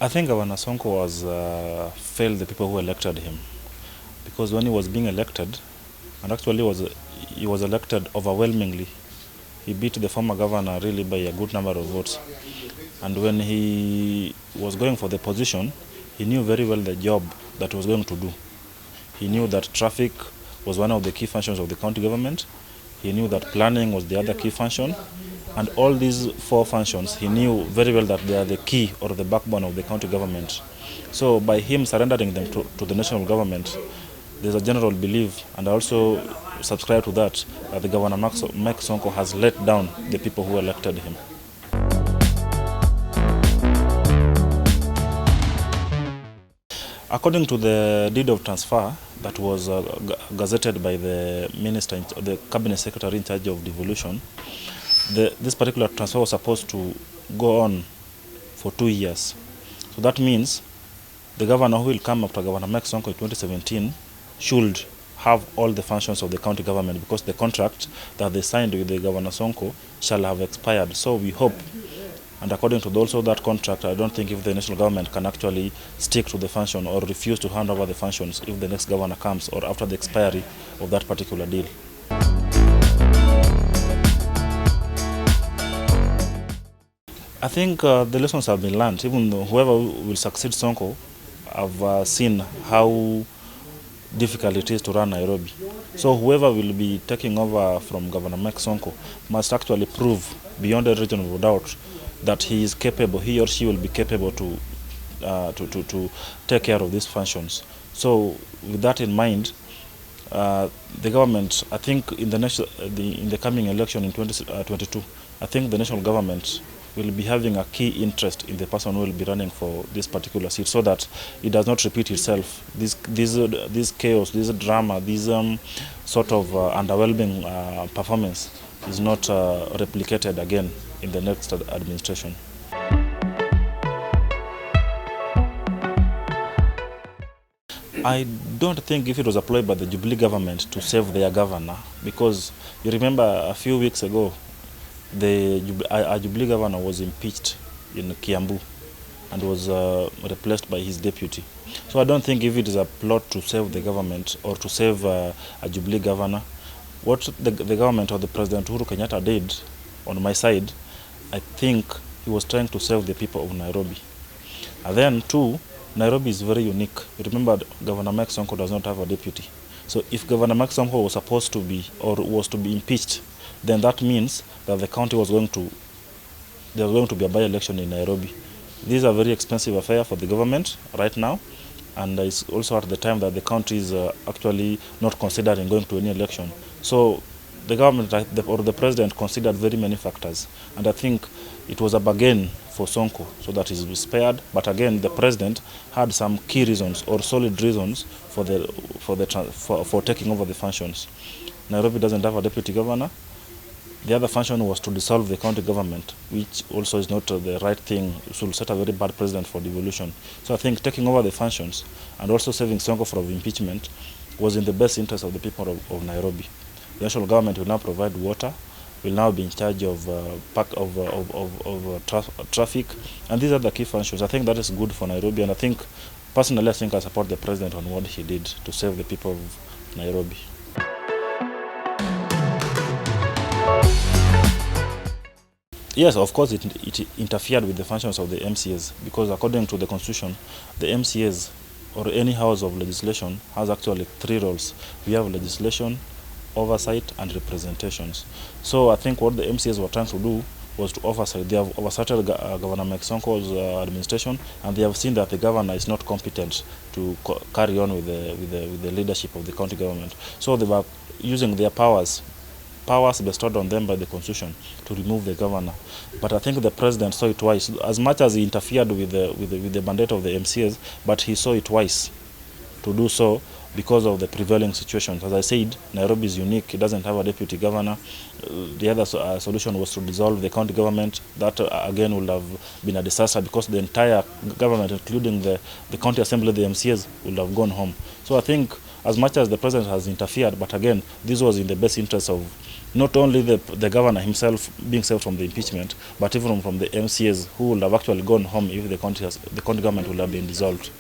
I think Governor Sonko was failed the people who elected him, because when he was being elected, and actually he was elected overwhelmingly. He beat the former governor really by a good number of votes. And when he was going for the position, he knew very well the job that he was going to do. He knew that traffic was one of the key functions of the county government. He knew that planning was the other key function. And all these four functions, he knew very well that they are the key or the backbone of the county government. So by him surrendering them to the national government, there's a general belief, and I also subscribe to that the Governor Mike Sonko has let down the people who elected him. According to the deed of transfer that was gazetted by the minister, the cabinet secretary in charge of devolution, this particular transfer was supposed to go on for 2 years. So that means the governor who will come after Governor Mike Sonko in 2017 should have all the functions of the county government, because the contract that they signed with the Governor Sonko shall have expired. So we hope, and according to also that contract, I don't think if the national government can actually stick to the function or refuse to hand over the functions if the next governor comes or after the expiry of that particular deal. I think the lessons have been learned. Even whoever will succeed Sonko, I've seen how difficult it is to run Nairobi. So whoever will be taking over from Governor Mike Sonko must actually prove beyond a reasonable doubt that he is capable, he or she will be capable to take care of these functions. So with that in mind, the government, I think in the coming election in 2022, I think the national government will be having a key interest in the person who will be running for this particular seat, so that it does not repeat itself. This chaos, this drama, this sort of underwhelming performance is not replicated again in the next administration. I don't think if it was employed by the Jubilee government to save their governor, because you remember a few weeks ago, a Jubilee governor was impeached in Kiambu and was replaced by his deputy. So I don't think if it is a plot to save the government or to save a Jubilee governor, what the government or the President Uhuru Kenyatta did, on my side, I think he was trying to save the people of Nairobi. And then too, Nairobi is very unique. Remember, Governor Mike Sonko does not have a deputy. So if Governor Mike Sonko was supposed to be, or was to be impeached, then that means that the county was going to, there was going to be a by-election in Nairobi. This is a very expensive affair for the government right now, and it's also at the time that the county is actually not considering going to any election. So the government or the president considered very many factors, and I think it was a bargain for Sonko so that he is spared. But again, the president had some key reasons or solid reasons for taking over the functions. Nairobi doesn't have a deputy governor. The other function was to dissolve the county government, which also is not the right thing. It will set a very bad precedent for devolution. So I think taking over the functions and also saving Sonko from impeachment was in the best interest of the people of Nairobi. The national government will now provide water, will now be in charge of traffic, and these are the key functions. I think that is good for Nairobi, and I think, personally, I think I support the president on what he did to save the people of Nairobi. Yes, of course, it interfered with the functions of the MCAs, because according to the Constitution, the MCAs or any house of legislation has actually 3 roles. We have legislation, oversight, and representations. So I think what the MCAs were trying to do was to oversight. They have oversighted Governor Mike Sonko's administration, and they have seen that the governor is not competent to carry on with the leadership of the county government. So they were using their powers bestowed on them by the Constitution to remove the governor. But I think the president saw it twice, as much as he interfered with the mandate of the MCAs, but he saw it wise to do so because of the prevailing situations. As I said, Nairobi is unique. It doesn't have a deputy governor. The other solution was to dissolve the county government. That again would have been a disaster, because the entire government, including the county assembly, the MCAs, would have gone home. So I think as much as the president has interfered, but again, this was in the best interest of not only the governor himself being saved from the impeachment, but even from the MCAs who would have actually gone home if the county government would have been dissolved.